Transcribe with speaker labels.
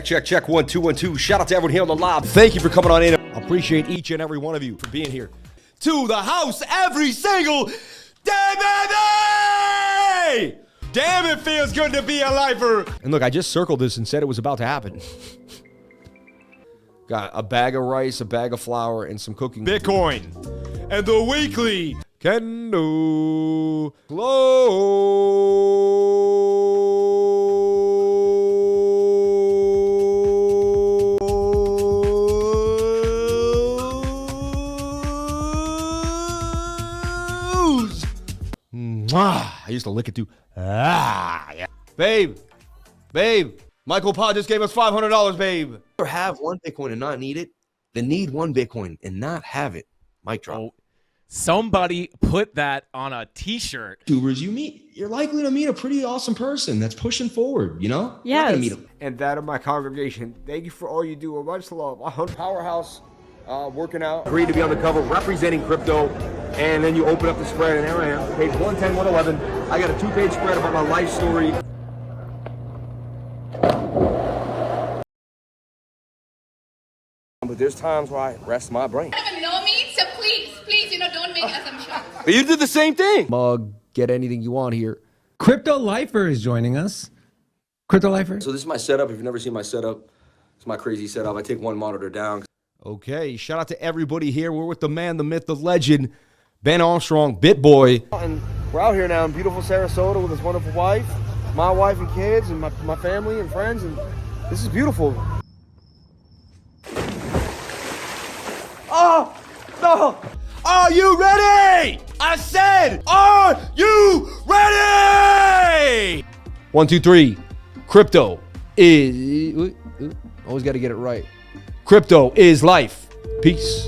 Speaker 1: Check 1 2 1 2. Shout out to everyone here on the live. Thank you for coming on in. I appreciate each and every one of you for being here. To the house every single day, baby! Damn, it feels good to be a lifer. And look, I just circled this and said it was about to happen. Got a bag of rice, a bag of flour, and some cooking. Bitcoin. And the weekly Kendo close. I used to lick it too. Yeah. Babe. Michael Pa just gave us $500, babe.
Speaker 2: Or have one Bitcoin and not need it, then need one Bitcoin and not have it. Mic drop.
Speaker 3: Oh, somebody put that on a t-shirt.
Speaker 2: YouTubers you meet, you're likely to meet a pretty awesome person that's pushing forward, you know?
Speaker 4: Yes.
Speaker 2: Meet them.
Speaker 1: And that of my congregation, thank you for all you do. Much love. Powerhouse, working out. Agreed to be on the cover, representing crypto. And then you open up the spread, and there I am, page 110, 111. I got a 2-page spread about my life story. But there's times where I rest my brain.
Speaker 5: You don't even know me, so please, don't make assumptions.
Speaker 1: But you did the same thing. Mug, get anything you want here.
Speaker 6: Cryptolifer is joining us. Cryptolifer.
Speaker 1: So this is my setup. If you've never seen my setup, it's my crazy setup. I take one monitor down. Okay, shout out to everybody here. We're with the man, the myth, the legend, Ben Armstrong, BitBoy. And we're out here now in beautiful Sarasota with his wonderful wife, my wife and kids, and my family and friends, and this is beautiful. Oh, no. Are you ready? I said, are you ready? 1 2 3. Crypto is... Always got to get it right. Crypto is life. Peace.